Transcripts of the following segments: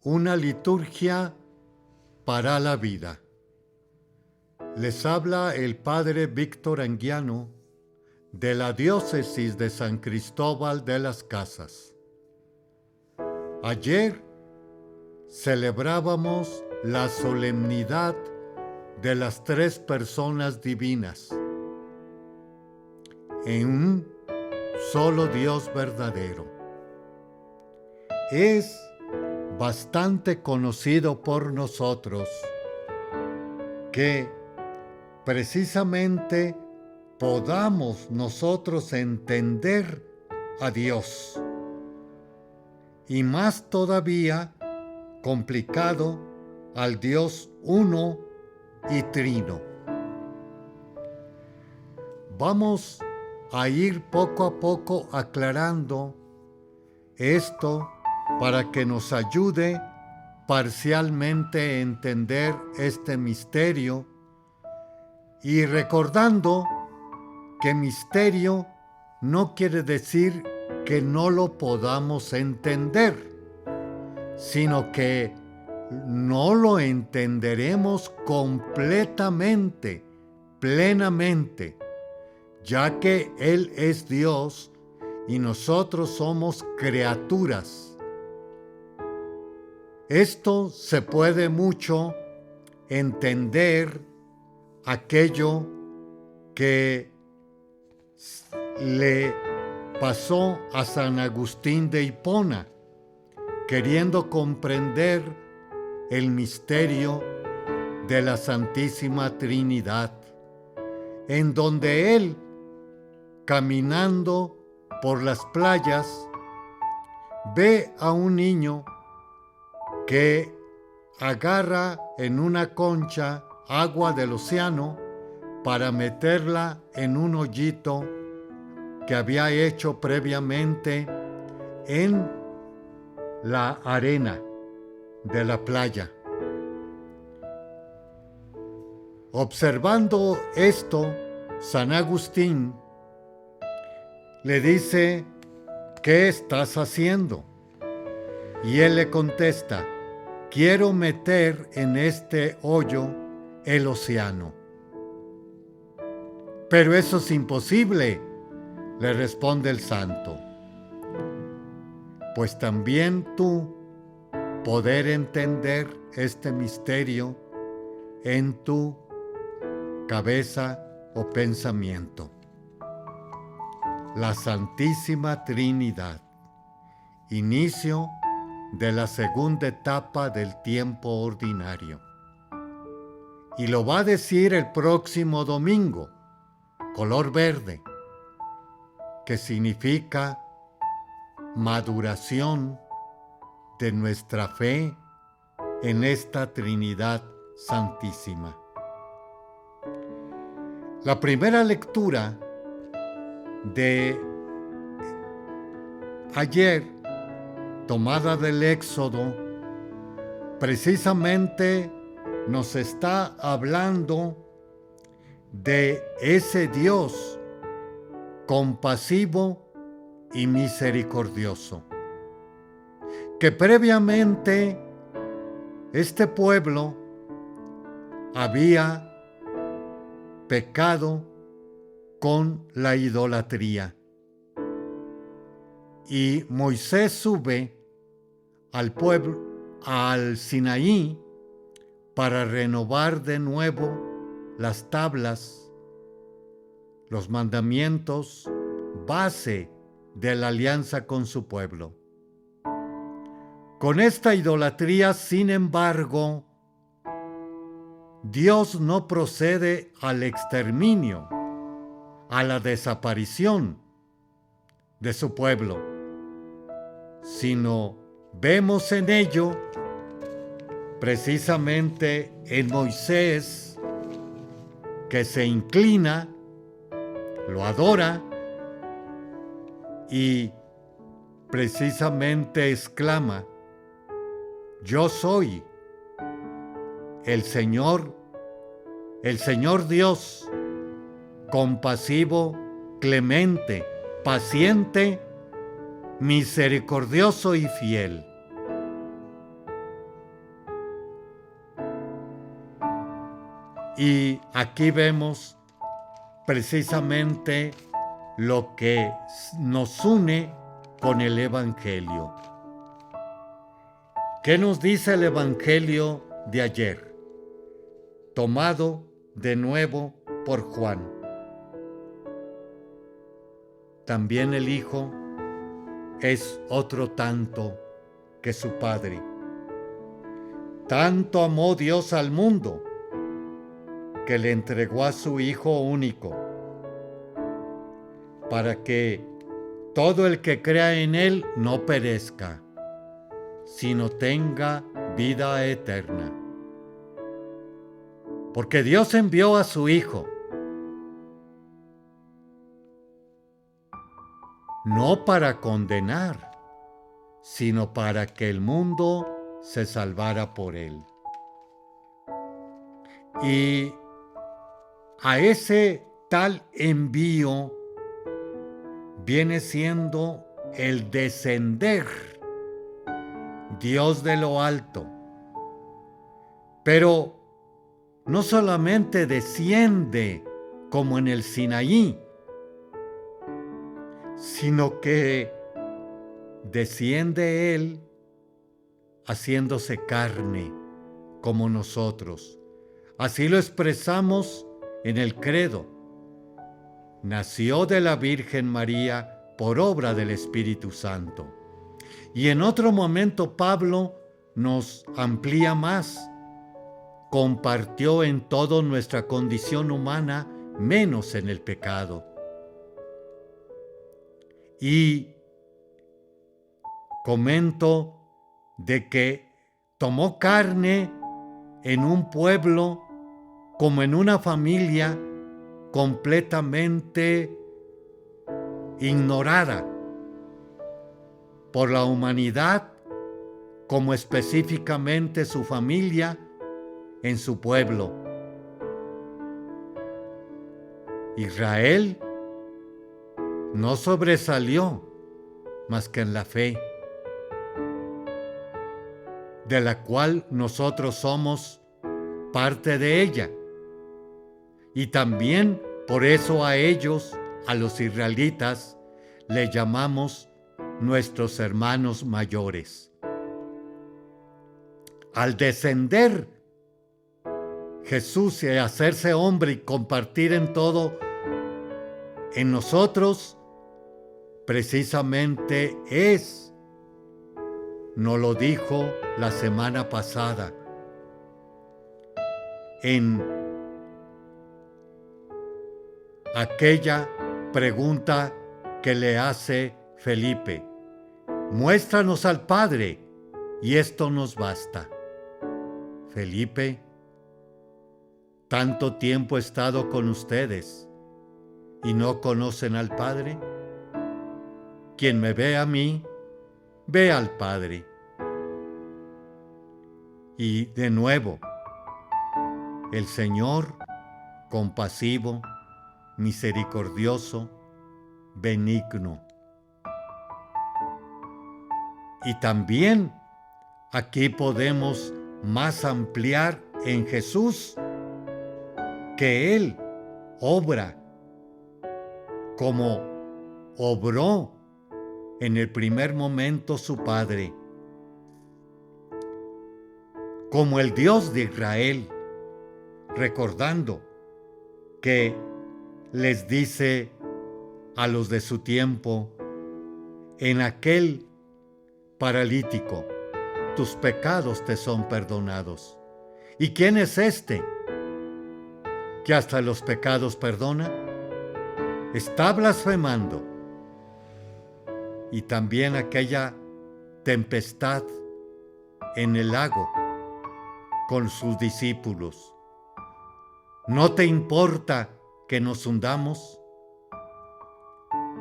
Una liturgia para la vida. Les habla el Padre Víctor Anguiano de la Diócesis de San Cristóbal de las Casas. Ayer celebrábamos la solemnidad de las tres personas divinas en un solo Dios verdadero. Es bastante conocido por nosotros que precisamente podamos nosotros entender a Dios, y más todavía complicado al Dios uno y trino. Vamos a ir poco a poco aclarando esto para que nos ayude parcialmente a entender este misterio, y recordando que misterio no quiere decir que no lo podamos entender, sino que no lo entenderemos completamente, plenamente, ya que Él es Dios y nosotros somos criaturas. Esto se puede mucho entender aquello que le pasó a San Agustín de Hipona, queriendo comprender el misterio de la Santísima Trinidad, en donde él, caminando por las playas, ve a un niño que agarra en una concha agua del océano para meterla en un hoyito que había hecho previamente en la arena de la playa. Observando esto, San Agustín le dice: ¿qué estás haciendo? Y él le contesta: quiero meter en este hoyo el océano. Pero eso es imposible, le responde el santo. Pues también tú poder entender este misterio en tu cabeza o pensamiento. La Santísima Trinidad, inicio de la segunda etapa del tiempo ordinario. Y lo va a decir el próximo domingo, color verde, que significa maduración de nuestra fe en esta Trinidad Santísima. La primera lectura de ayer, tomada del Éxodo, precisamente nos está hablando de ese Dios compasivo y misericordioso, que previamente este pueblo había pecado con la idolatría. Y Moisés sube al pueblo, al Sinaí, para renovar de nuevo las tablas, los mandamientos, base de la alianza con su pueblo. Con esta idolatría, sin embargo, Dios no procede al exterminio, a la desaparición de su pueblo, sino vemos en ello, precisamente en Moisés, que se inclina, lo adora y precisamente exclama: yo soy el Señor Dios, compasivo, clemente, paciente, misericordioso y fiel. Y aquí vemos precisamente lo que nos une con el Evangelio. ¿Qué nos dice el Evangelio de ayer? Tomado de nuevo por Juan. También el Hijo es otro tanto que su Padre. Tanto amó Dios al mundo que le entregó a su Hijo único, para que todo el que crea en Él no perezca, sino tenga vida eterna. Porque Dios envió a su Hijo, no para condenar, sino para que el mundo se salvara por Él. Y a ese tal envío viene siendo el descender Dios de lo alto. Pero no solamente desciende como en el Sinaí, sino que desciende Él haciéndose carne como nosotros. Así lo expresamos en el credo. Nació de la Virgen María por obra del Espíritu Santo. Y en otro momento Pablo nos amplía más. Compartió en toda nuestra condición humana, menos en el pecado. Y comento de que tomó carne en un pueblo como en una familia completamente ignorada por la humanidad, como específicamente su familia en su pueblo. Israel no sobresalió más que en la fe, de la cual nosotros somos parte de ella. Y también por eso a ellos, a los israelitas, le llamamos nuestros hermanos mayores. Al descender Jesús y hacerse hombre y compartir en todo en nosotros, precisamente nos lo dijo la semana pasada, en aquella pregunta que le hace Felipe: muéstranos al Padre y esto nos basta. Felipe, tanto tiempo he estado con ustedes y no conocen al Padre. Quien me ve a mí, ve al Padre. Y de nuevo, el Señor, compasivo, misericordioso, benigno. Y también aquí podemos más ampliar en Jesús, que Él obra como obró en el primer momento su Padre, como el Dios de Israel, recordando que les dice a los de su tiempo, en aquel paralítico, tus pecados te son perdonados. ¿Y quién es este que hasta los pecados perdona? Está blasfemando. Y también aquella tempestad en el lago con sus discípulos. ¿No te importa que nos hundamos?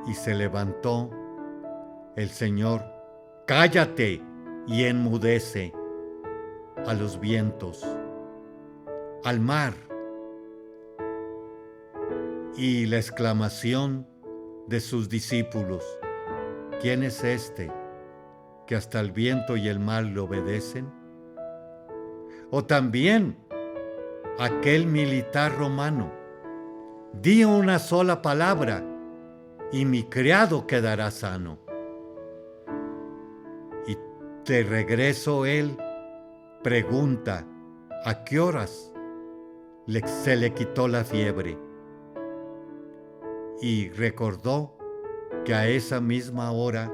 Y se levantó el Señor: cállate, y enmudece a los vientos, al mar. Y la exclamación de sus discípulos: ¿quién es este que hasta el viento y el mar le obedecen? O también aquel militar romano: di una sola palabra y mi criado quedará sano. Y de regreso él pregunta: ¿a qué horas se le quitó la fiebre? Y recordó que a esa misma hora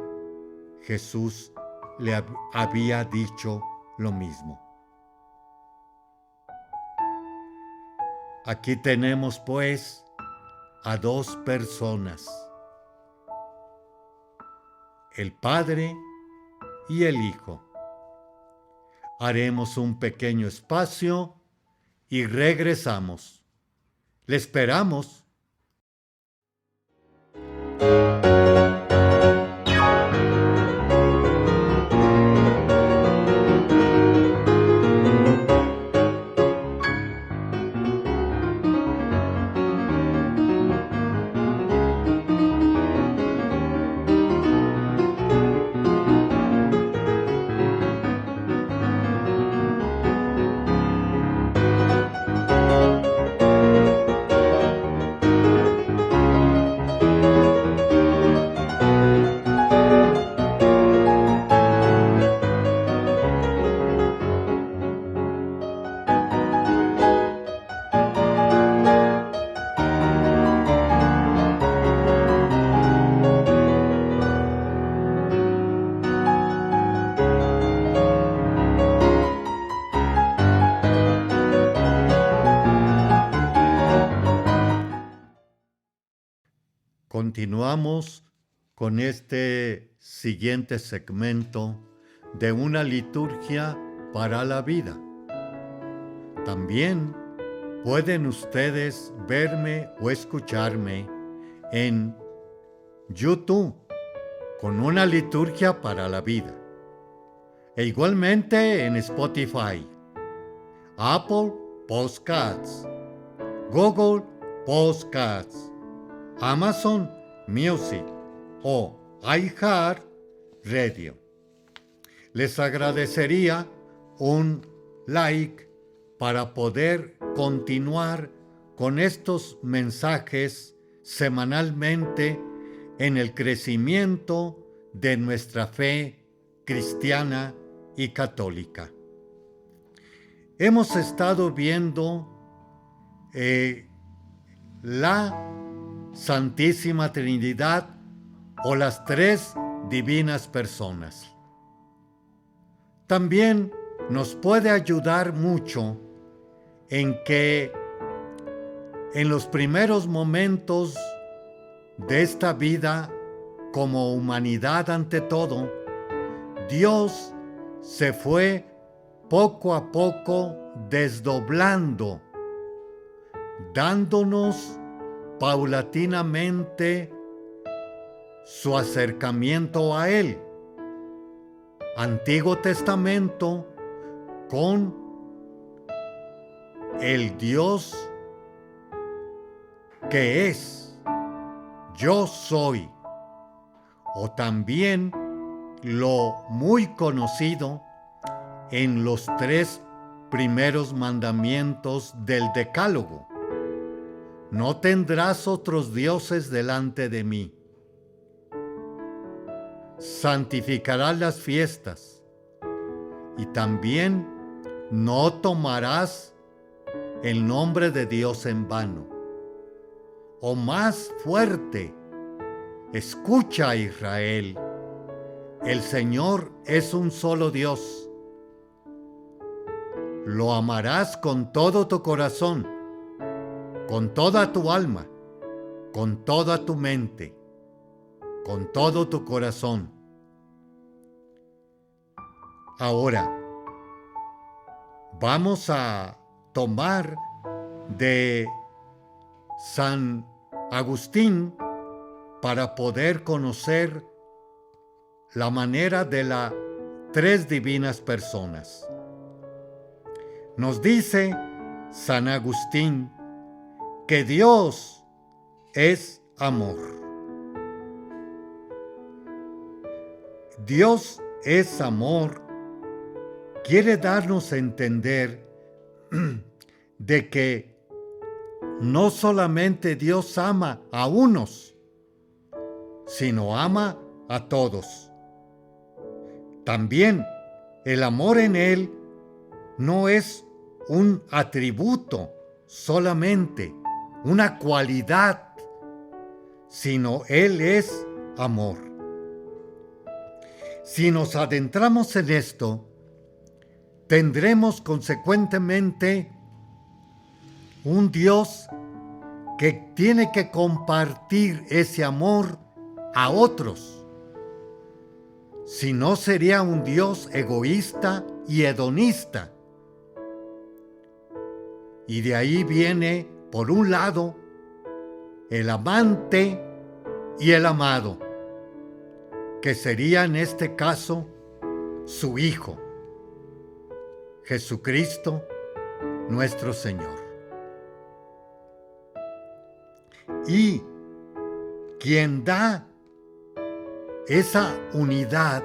Jesús le había dicho lo mismo. Aquí tenemos pues a dos personas, el Padre y el Hijo. Haremos un pequeño espacio y regresamos. Le esperamos. Continuamos con este siguiente segmento de una liturgia para la vida. También pueden ustedes verme o escucharme en YouTube con una liturgia para la vida. E igualmente en Spotify, Apple Podcasts, Google Podcasts, Amazon Music o iHeartRadio. Les agradecería un like para poder continuar con estos mensajes semanalmente en el crecimiento de nuestra fe cristiana y católica. Hemos estado viendo la Santísima Trinidad o las tres divinas personas. También nos puede ayudar mucho en que en los primeros momentos de esta vida, como humanidad ante todo, Dios se fue poco a poco desdoblando, dándonos paulatinamente su acercamiento a Él. Antiguo Testamento con el Dios que es, yo soy, o también lo muy conocido en los tres primeros mandamientos del Decálogo: no tendrás otros dioses delante de mí. Santificarás las fiestas. Y también no tomarás el nombre de Dios en vano. O más fuerte, escucha, Israel, el Señor es un solo Dios. Lo amarás con todo tu corazón, con toda tu alma, con toda tu mente, con todo tu corazón. Ahora, vamos a tomar de San Agustín para poder conocer la manera de las tres divinas personas. Nos dice San Agustín que Dios es amor. Dios es amor quiere darnos a entender de que no solamente Dios ama a unos, sino ama a todos. También el amor en Él no es un atributo solamente, una cualidad, sino Él es amor. Si nos adentramos en esto, tendremos consecuentemente un Dios que tiene que compartir ese amor a otros. Si no, sería un Dios egoísta y hedonista. Y de ahí viene, por un lado, el amante y el amado, que sería en este caso su Hijo, Jesucristo, nuestro Señor. Y quien da esa unidad,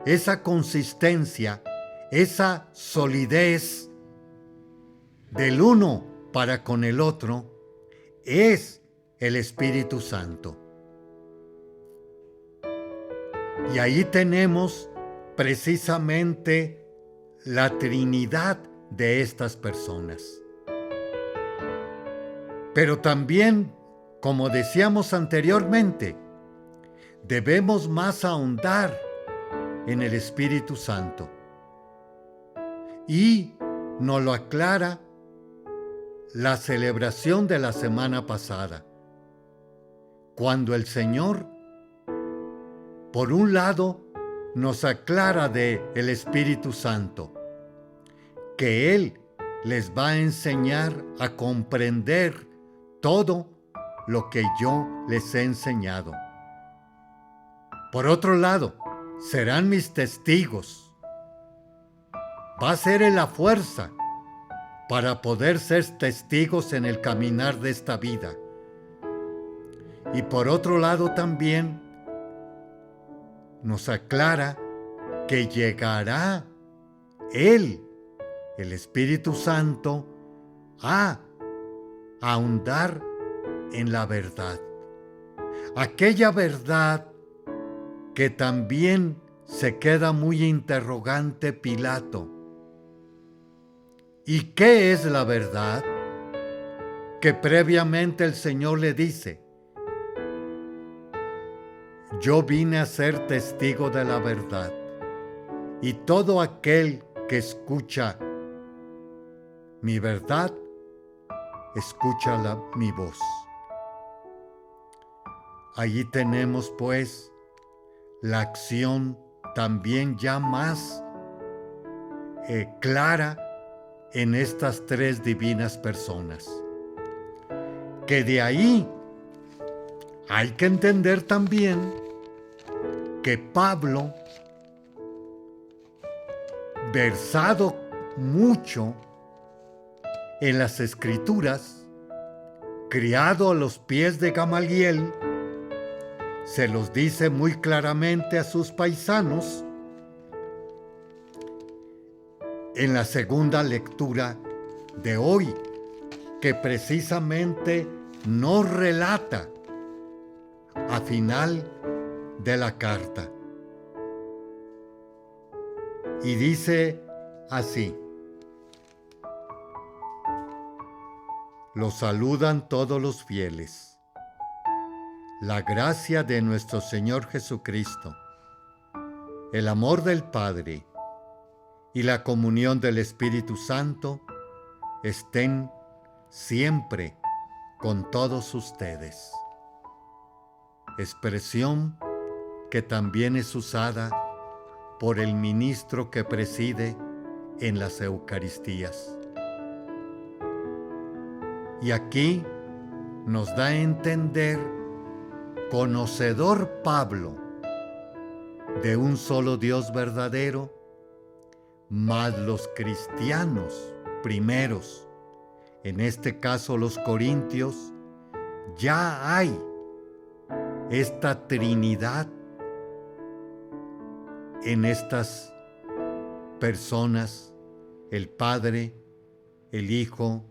esa consistencia, esa solidez del uno para con el otro, es el Espíritu Santo. Y ahí tenemos precisamente la Trinidad de estas personas. Pero también, como decíamos anteriormente, debemos más ahondar en el Espíritu Santo. Y nos lo aclara la celebración de la semana pasada, cuando el Señor, por un lado, nos aclara de el Espíritu Santo, que Él les va a enseñar a comprender todo lo que yo les he enseñado. Por otro lado, serán mis testigos. Va a ser en la fuerza para poder ser testigos en el caminar de esta vida. Y por otro lado también nos aclara que llegará Él, el Espíritu Santo, a ahondar en la verdad. Aquella verdad que también se queda muy interrogante Pilato. ¿Y qué es la verdad? Que previamente el Señor le dice: yo vine a ser testigo de la verdad, y todo aquel que escucha mi verdad, escucha mi voz. Allí tenemos pues la acción también ya más clara en estas tres divinas personas. Que de ahí hay que entender también que Pablo, versado mucho en las Escrituras, criado a los pies de Gamaliel, se los dice muy claramente a sus paisanos en la segunda lectura de hoy, que precisamente nos relata a final de la carta. Y dice así: los saludan todos los fieles. La gracia de nuestro Señor Jesucristo, el amor del Padre y la comunión del Espíritu Santo estén siempre con todos ustedes. Expresión que también es usada por el ministro que preside en las Eucaristías. Y aquí nos da a entender, conocedor Pablo de un solo Dios verdadero, mas los cristianos primeros, en este caso los corintios, ya hay esta Trinidad en estas personas, el Padre, el Hijo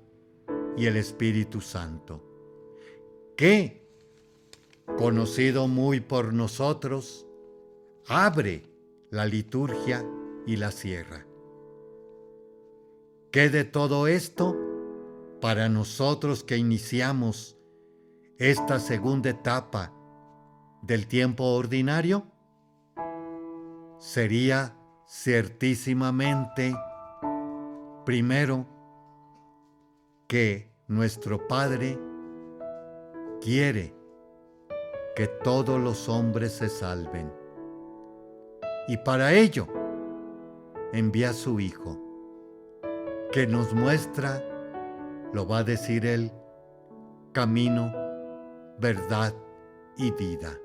y el Espíritu Santo, que, conocido muy por nosotros, abre la liturgia y la cierra. ¿Qué de todo esto para nosotros que iniciamos esta segunda etapa del tiempo ordinario? Sería ciertísimamente, primero, que nuestro Padre quiere que todos los hombres se salven, y para ello envía a su Hijo, que nos muestra, lo va a decir él, camino, verdad y vida.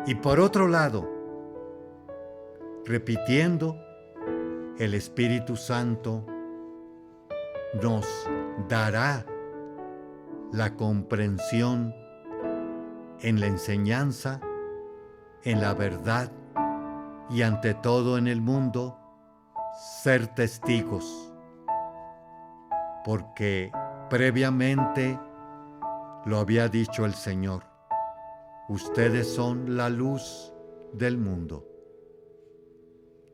Y por otro lado, repitiendo, el Espíritu Santo nos dará la comprensión en la enseñanza, en la verdad y ante todo en el mundo, ser testigos, porque previamente lo había dicho el Señor: ustedes son la luz del mundo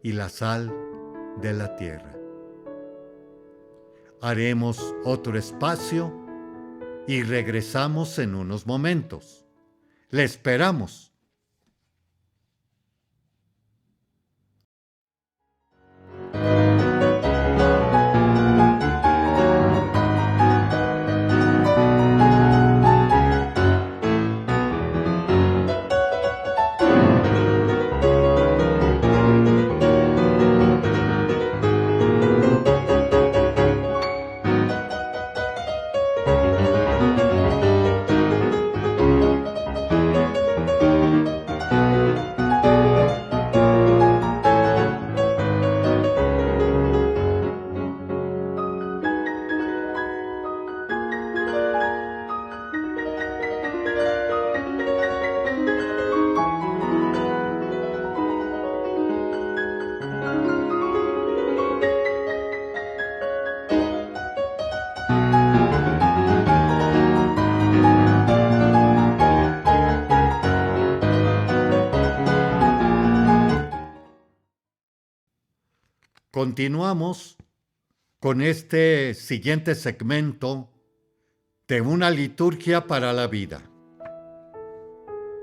y la sal de la tierra. Haremos otro espacio y regresamos en unos momentos. Le esperamos. Continuamos con este siguiente segmento de una liturgia para la vida.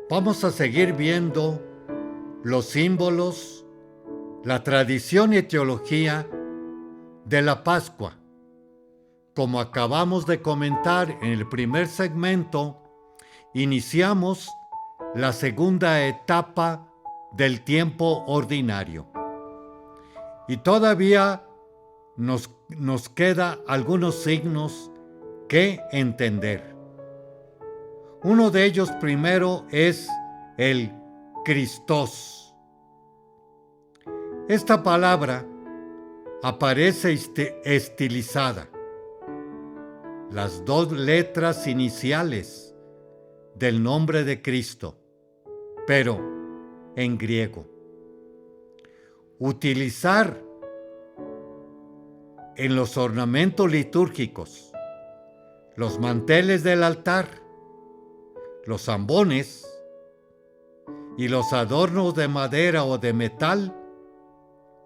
Vamos a seguir viendo los símbolos, la tradición y teología de la Pascua. Como acabamos de comentar en el primer segmento, iniciamos la segunda etapa del tiempo ordinario. Y todavía nos queda algunos signos que entender. Uno de ellos primero es el Christos. Esta palabra aparece estilizada. Las dos letras iniciales del nombre de Cristo, pero en griego. Utilizar en los ornamentos litúrgicos, los manteles del altar, los ambones y los adornos de madera o de metal,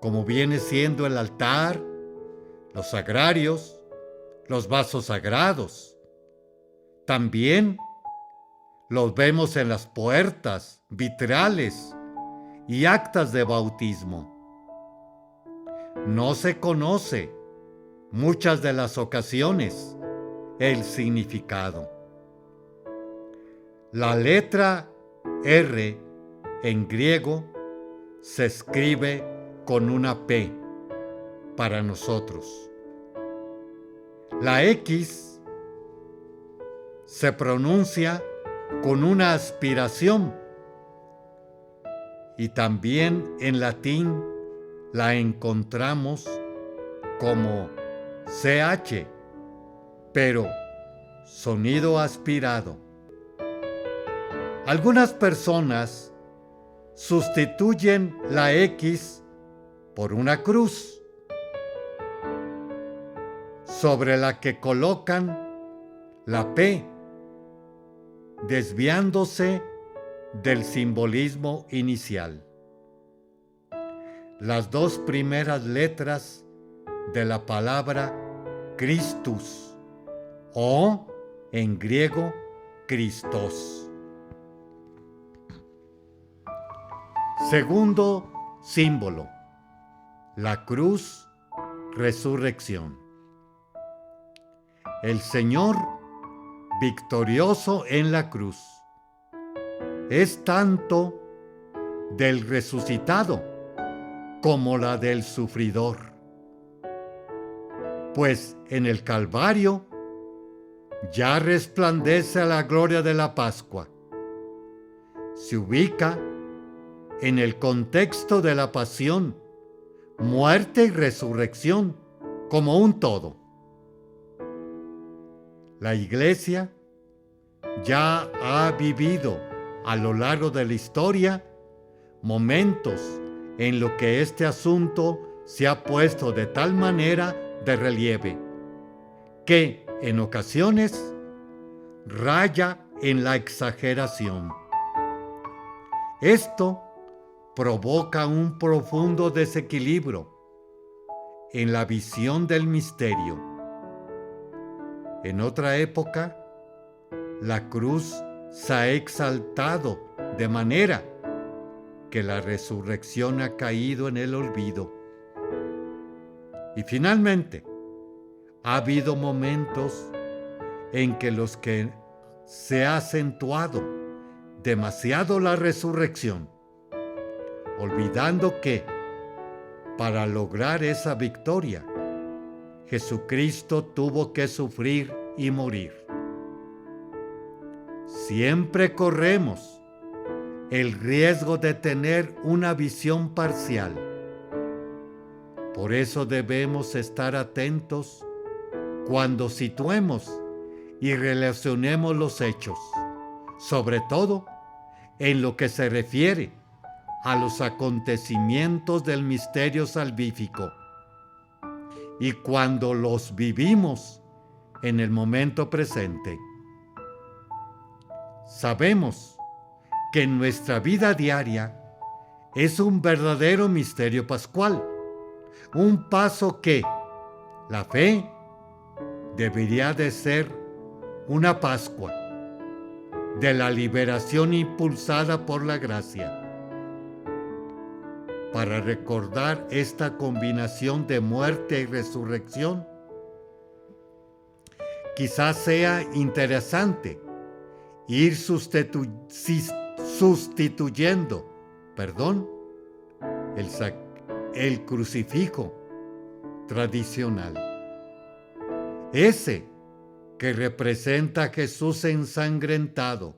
como viene siendo el altar, los sagrarios, los vasos sagrados. También los vemos en las puertas, vitrales y actas de bautismo. No se conoce muchas de las ocasiones el significado. La letra R en griego se escribe con una P para nosotros. La X se pronuncia con una aspiración y también en latín la encontramos como CH, pero sonido aspirado. Algunas personas sustituyen la X por una cruz. sobre la que colocan la P, desviándose del simbolismo inicial. Las dos primeras letras de la palabra Christus o en griego Christos. Segundo símbolo, la cruz, resurrección. El Señor victorioso en la cruz es tanto del resucitado como la del sufridor, pues en el Calvario ya resplandece la gloria de la Pascua. Se ubica en el contexto de la pasión, muerte y resurrección como un todo. La Iglesia ya ha vivido a lo largo de la historia momentos en los que este asunto se ha puesto de tal manera de relieve que en ocasiones raya en la exageración. Esto provoca un profundo desequilibrio en la visión del misterio. En otra época, la cruz se ha exaltado de manera que la resurrección ha caído en el olvido. Y finalmente, ha habido momentos en que los que se ha acentuado demasiado la resurrección, olvidando que para lograr esa victoria, Jesucristo tuvo que sufrir y morir. Siempre corremos el riesgo de tener una visión parcial. Por eso debemos estar atentos cuando situemos y relacionemos los hechos, sobre todo en lo que se refiere a los acontecimientos del misterio salvífico, y cuando los vivimos en el momento presente. Sabemos que nuestra vida diaria es un verdadero misterio pascual, un paso que la fe debería de ser una Pascua de la liberación impulsada por la gracia. Para recordar esta combinación de muerte y resurrección, quizás sea interesante ir sustituyendo el crucifijo tradicional, ese que representa a Jesús ensangrentado,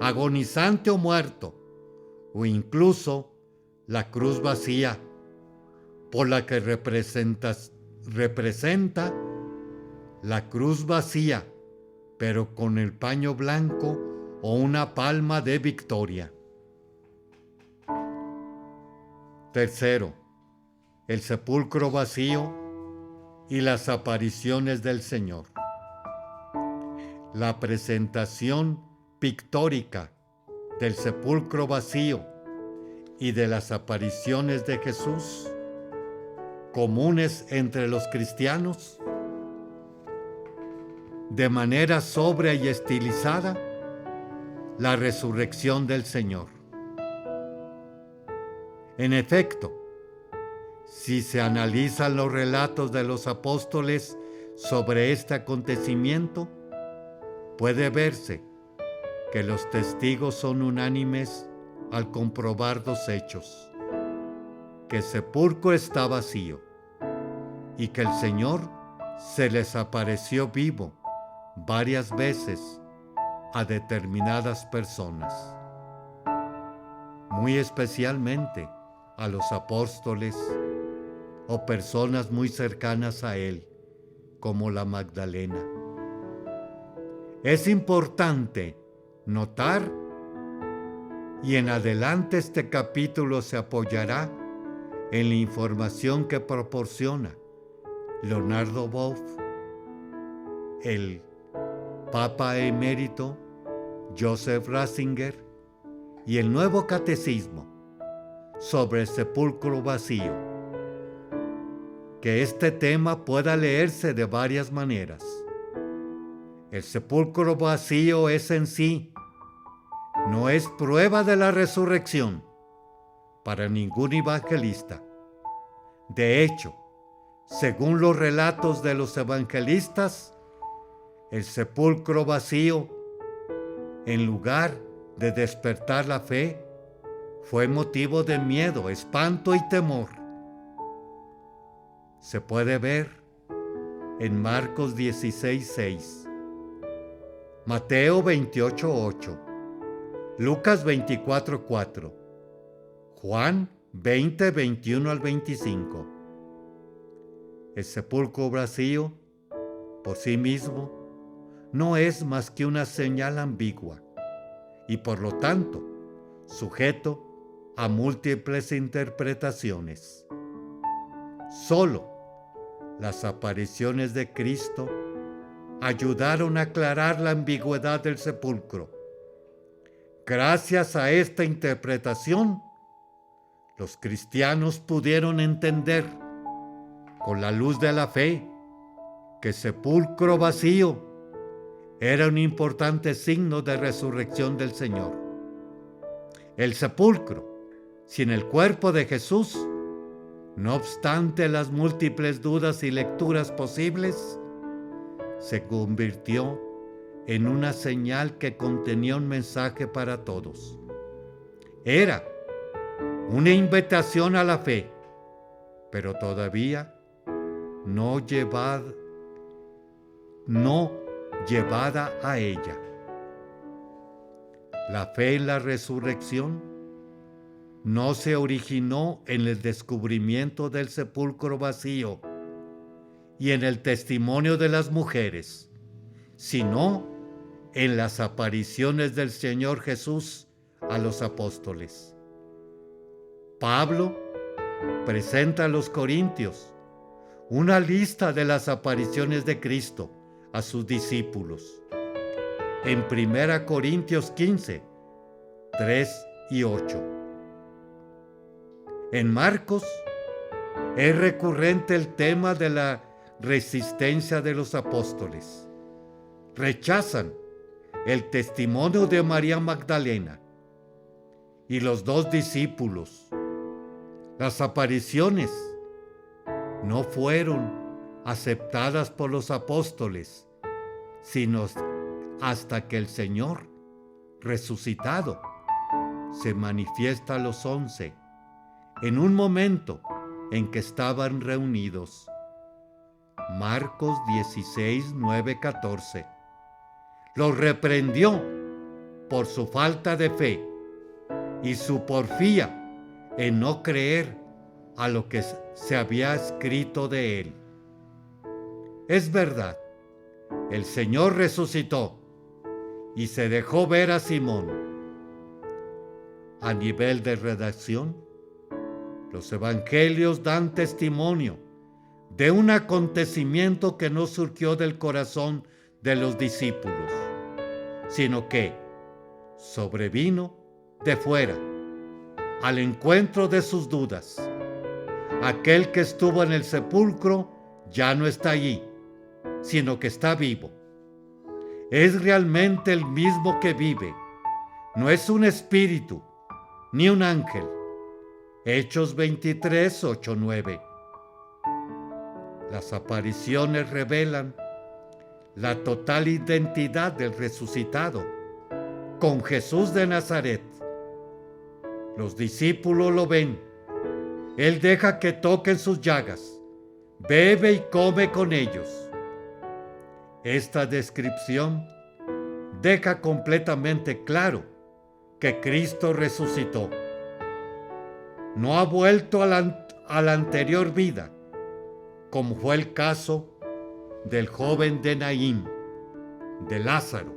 agonizante o muerto, o incluso la cruz vacía, por la que representa la cruz vacía, pero con el paño blanco o una palma de victoria. Tercero, el sepulcro vacío y las apariciones del Señor. La presentación pictórica del sepulcro vacío y de las apariciones de Jesús, comunes entre los cristianos, de manera sobria y estilizada, la resurrección del Señor. En efecto, si se analizan los relatos de los apóstoles sobre este acontecimiento, puede verse que los testigos son unánimes al comprobar dos hechos: que el sepulcro está vacío y que el Señor se les apareció vivo varias veces a determinadas personas, muy especialmente a los apóstoles o personas muy cercanas a Él, como la Magdalena. Es importante notar, y en adelante este capítulo se apoyará en la información que proporciona Leonardo Boff el Papa Emérito Joseph Ratzinger y el Nuevo Catecismo sobre el sepulcro vacío. Que este tema pueda leerse de varias maneras. El sepulcro vacío es en sí, no es prueba de la resurrección para ningún evangelista. De hecho, según los relatos de los evangelistas, el sepulcro vacío, en lugar de despertar la fe, fue motivo de miedo, espanto y temor. Se puede ver en Marcos 16:6, Mateo 28:8, Lucas 24:4, Juan 20:21 al 25. El sepulcro vacío, por sí mismo, no es más que una señal ambigua y por lo tanto sujeto a múltiples interpretaciones. Solo las apariciones de Cristo ayudaron a aclarar la ambigüedad del sepulcro. Gracias a esta interpretación, los cristianos pudieron entender, con la luz de la fe, que el sepulcro vacío era un importante signo de resurrección del Señor. El sepulcro, sin el cuerpo de Jesús, no obstante las múltiples dudas y lecturas posibles, se convirtió en una señal que contenía un mensaje para todos. Era una invitación a la fe, pero todavía no llevada a ella. La fe en la resurrección no se originó en el descubrimiento del sepulcro vacío y en el testimonio de las mujeres, sino en las apariciones del Señor Jesús a los apóstoles. Pablo presenta a los corintios una lista de las apariciones de Cristo a sus discípulos. En 1 Corintios 15, 3 y 8. En Marcos es recurrente el tema de la resistencia de los apóstoles. Rechazan el testimonio de María Magdalena y los 2 discípulos. Las apariciones no fueron aceptadas por los apóstoles, sino hasta que el Señor resucitado se manifiesta a los 11 en un momento en que estaban reunidos. Marcos 16, 9, 14. Los reprendió por su falta de fe y su porfía en no creer a lo que se había escrito de él. Es verdad, el Señor resucitó y se dejó ver a Simón. A nivel de redacción, los evangelios dan testimonio de un acontecimiento que no surgió del corazón de los discípulos, sino que sobrevino de fuera, al encuentro de sus dudas. Aquel que estuvo en el sepulcro ya no está allí, sino que está vivo. Es realmente el mismo que vive. No es un espíritu, ni un ángel. Hechos 23, 8, 9. Las apariciones revelan la total identidad del resucitado con Jesús de Nazaret. Los discípulos lo ven. Él deja que toquen sus llagas, bebe y come con ellos. Esta descripción deja completamente claro que Cristo resucitó. No ha vuelto a la anterior vida, como fue el caso del joven de Naín, de Lázaro.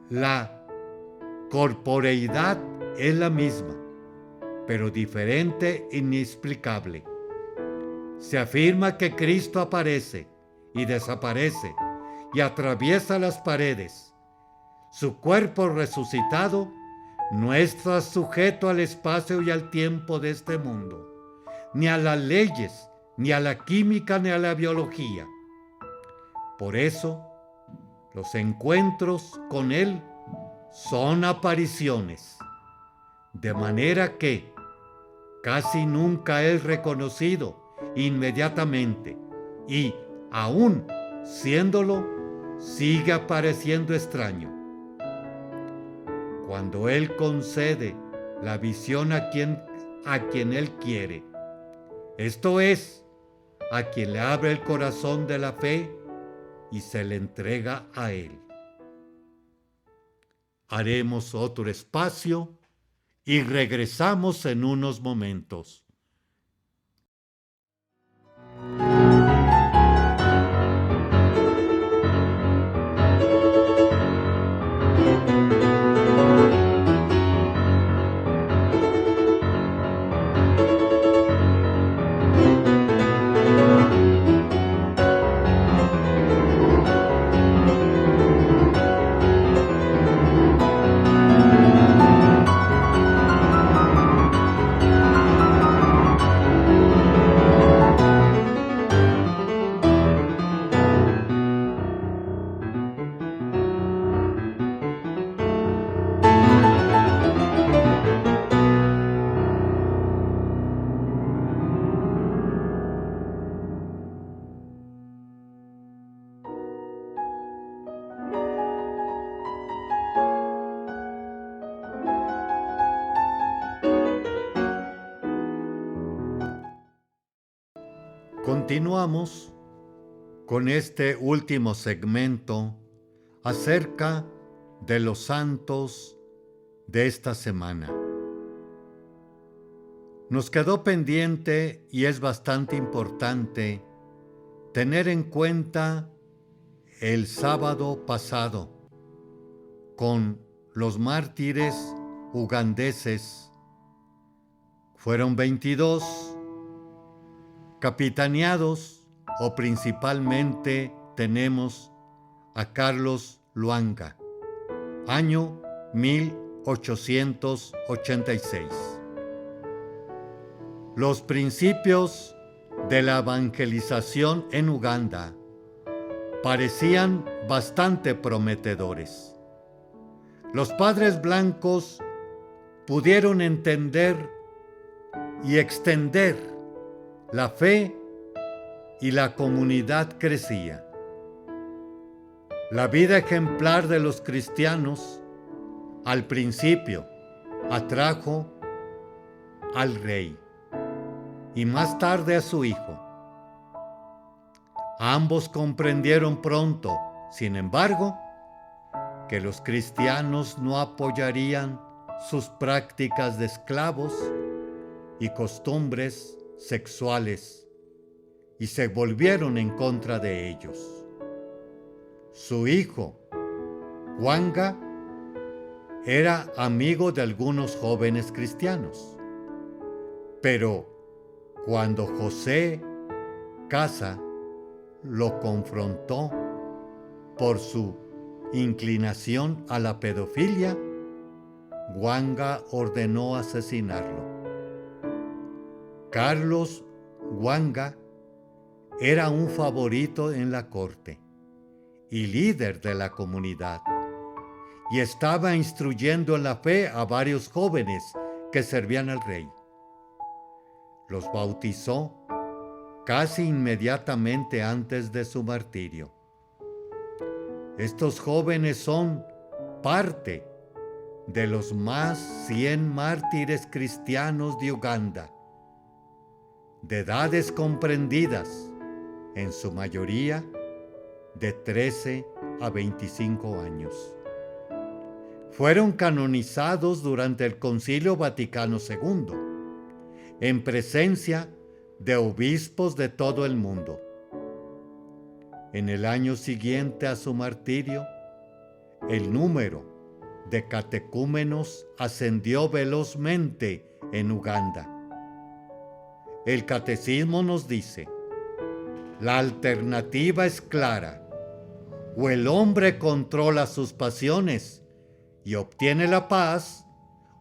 La corporeidad es la misma, pero diferente e inexplicable. Se afirma que Cristo aparece y desaparece y atraviesa las paredes. Su cuerpo resucitado no está sujeto al espacio y al tiempo de este mundo, ni a las leyes, ni a la química, ni a la biología. Por eso, los encuentros con Él son apariciones, de manera que casi nunca es reconocido inmediatamente y, aún siéndolo, sigue apareciendo extraño. Cuando Él concede la visión a quien Él quiere, esto es, a quien le abre el corazón de la fe y se le entrega a Él. Haremos otro espacio y regresamos en unos momentos. Continuamos con este último segmento acerca de los santos de esta semana. Nos quedó pendiente y es bastante importante tener en cuenta el sábado pasado con los mártires ugandeses. Fueron 22, capitaneados o principalmente tenemos a Carlos Lwanga, año 1886. Los principios de la evangelización en Uganda parecían bastante prometedores. Los padres blancos pudieron entender y extender la fe y la comunidad crecía. La vida ejemplar de los cristianos al principio atrajo al rey y más tarde a su hijo. Ambos comprendieron pronto, sin embargo, que los cristianos no apoyarían sus prácticas de esclavos y costumbres sexuales y se volvieron en contra de ellos. Su hijo, Lwanga, era amigo de algunos jóvenes cristianos, pero cuando José Casa lo confrontó por su inclinación a la pedofilia, Lwanga ordenó asesinarlo. Carlos Lwanga era un favorito en la corte y líder de la comunidad, y estaba instruyendo en la fe a varios jóvenes que servían al rey. Los bautizó casi inmediatamente antes de su martirio. Estos jóvenes son parte de los más 100 mártires cristianos de Uganda, de edades comprendidas, en su mayoría de 13 a 25 años. Fueron canonizados durante el Concilio Vaticano II, en presencia de obispos de todo el mundo. En el año siguiente a su martirio, el número de catecúmenos ascendió velozmente en Uganda. El catecismo nos dice: La alternativa es clara. O el hombre controla sus pasiones y obtiene la paz,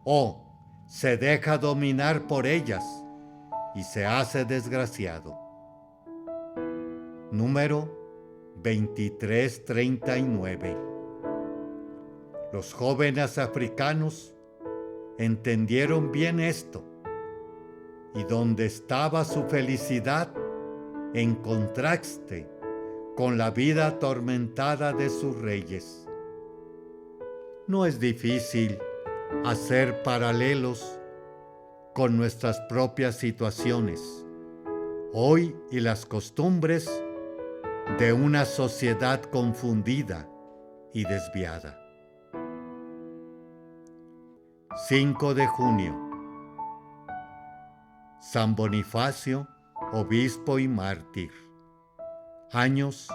o se deja dominar por ellas y se hace desgraciado. Número 2339. Los jóvenes africanos entendieron bien esto, y donde estaba su felicidad en contraste con la vida atormentada de sus reyes. No es difícil hacer paralelos con nuestras propias situaciones hoy y las costumbres de una sociedad confundida y desviada. 5 de junio. San Bonifacio, obispo y mártir. Años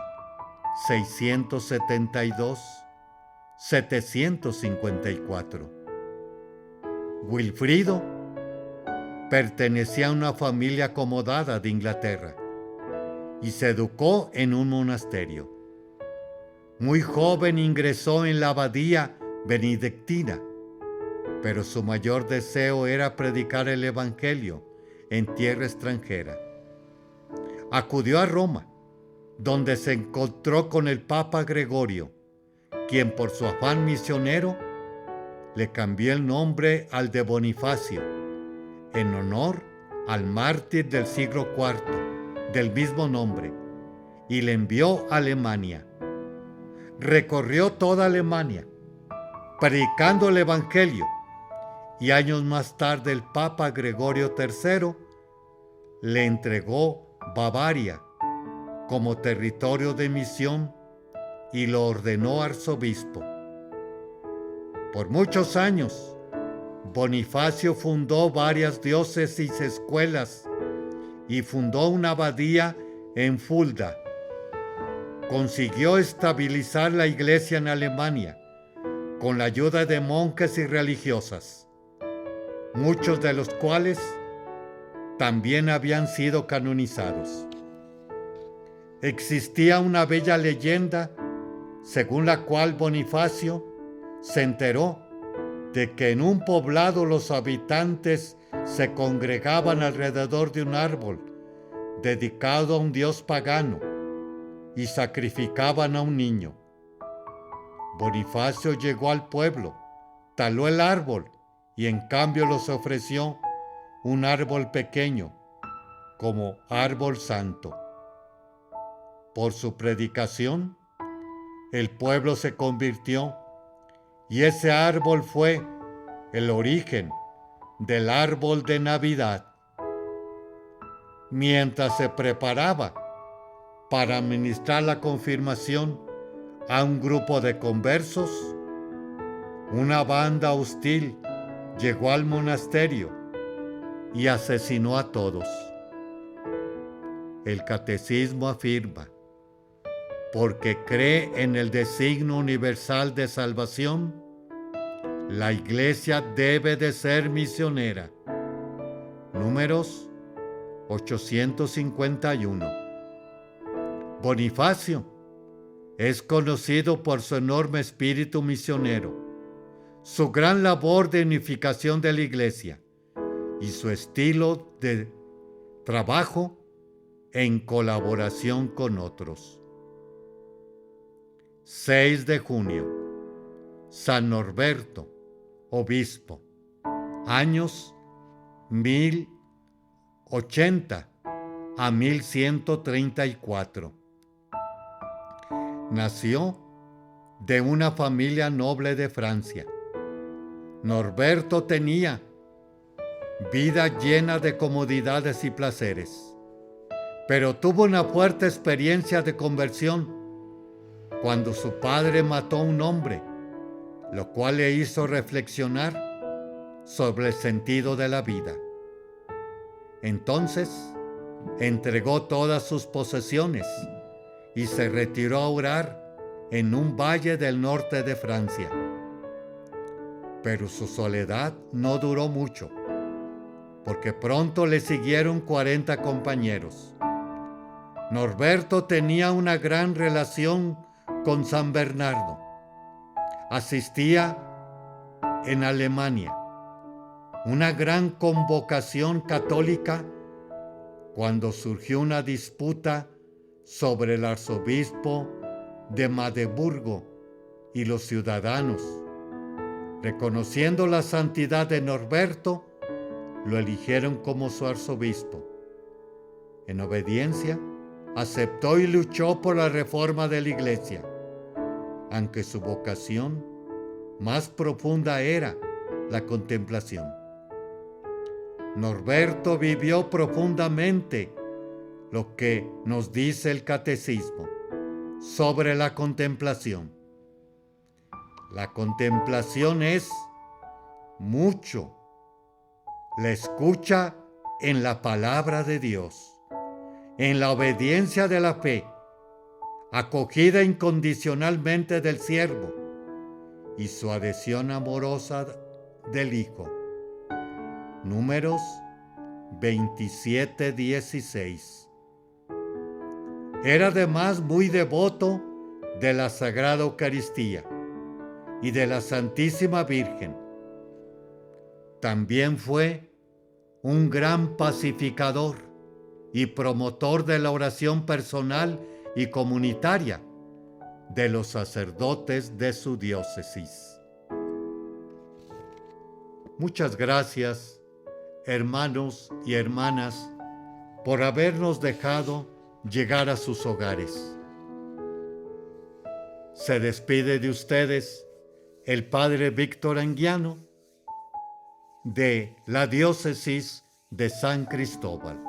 672-754. Wilfrido pertenecía a una familia acomodada de Inglaterra y se educó en un monasterio. Muy joven ingresó en la abadía benedictina, pero su mayor deseo era predicar el Evangelio en tierra extranjera. Acudió a Roma, donde se encontró con el Papa Gregorio, quien por su afán misionero le cambió el nombre al de Bonifacio, en honor al mártir del siglo IV del mismo nombre, y le envió a Alemania. Recorrió toda Alemania, predicando el Evangelio, y años más tarde el Papa Gregorio III le entregó Bavaria como territorio de misión y lo ordenó arzobispo. Por muchos años, Bonifacio fundó varias diócesis, escuelas, y fundó una abadía en Fulda. Consiguió estabilizar la iglesia en Alemania con la ayuda de monjes y religiosas, muchos de los cuales también habían sido canonizados. Existía una bella leyenda según la cual Bonifacio se enteró de que en un poblado los habitantes se congregaban alrededor de un árbol dedicado a un dios pagano y sacrificaban a un niño. Bonifacio llegó al pueblo, taló el árbol y en cambio les ofreció un árbol pequeño como árbol santo. Por su predicación, el pueblo se convirtió y ese árbol fue el origen del árbol de Navidad. Mientras se preparaba para administrar la confirmación a un grupo de conversos, una banda hostil llegó al monasterio y asesinó a todos. El catecismo afirma: porque cree en el designio universal de salvación, la Iglesia debe de ser misionera. Números 851. Bonifacio es conocido por su enorme espíritu misionero, su gran labor de unificación de la Iglesia y su estilo de trabajo en colaboración con otros. 6 de junio. San Norberto, obispo. Años 1080 a 1134. Nació de una familia noble de Francia. Norberto tenía vida llena de comodidades y placeres, pero tuvo una fuerte experiencia de conversión cuando su padre mató a un hombre, lo cual le hizo reflexionar sobre el sentido de la vida. Entonces, entregó todas sus posesiones y se retiró a orar en un valle del norte de Francia. Pero su soledad no duró mucho, porque pronto le siguieron 40 compañeros. Norberto tenía una gran relación con San Bernardo. Asistía en Alemania una gran convocación católica cuando surgió una disputa sobre el arzobispo de Magdeburgo y los ciudadanos. Reconociendo la santidad de Norberto, lo eligieron como su arzobispo. En obediencia, aceptó y luchó por la reforma de la Iglesia, aunque su vocación más profunda era la contemplación. Norberto vivió profundamente lo que nos dice el Catecismo sobre la contemplación. La contemplación es mucho la escucha en la palabra de Dios, en la obediencia de la fe, acogida incondicionalmente del siervo y su adhesión amorosa del Hijo. Números 27:16. Era además muy devoto de la Sagrada Eucaristía y de la Santísima Virgen. También fue un gran pacificador y promotor de la oración personal y comunitaria de los sacerdotes de su diócesis. Muchas gracias, hermanos y hermanas, por habernos dejado llegar a sus hogares. Se despide de ustedes el Padre Víctor Anguiano, de la diócesis de San Cristóbal.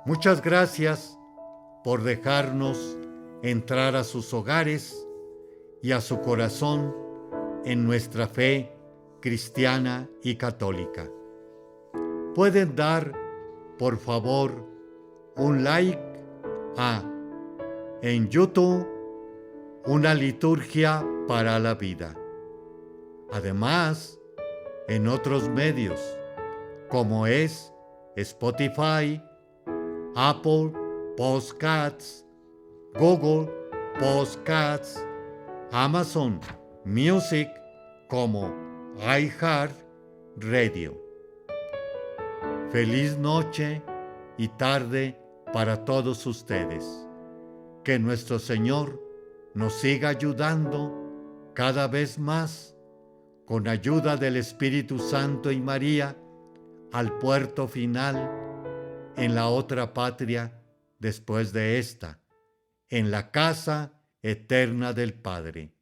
Muchas gracias por dejarnos entrar a sus hogares y a su corazón en nuestra fe cristiana y católica. Pueden dar, por favor, un like en YouTube, Una Liturgia para la Vida. Además, en otros medios, como es Spotify, Apple Podcasts, Google Podcasts, Amazon Music, como iHeartRadio. Feliz noche y tarde para todos ustedes. Que nuestro Señor nos siga ayudando cada vez más, con ayuda del Espíritu Santo y María, al puerto final, en la otra patria después de esta, en la casa eterna del Padre.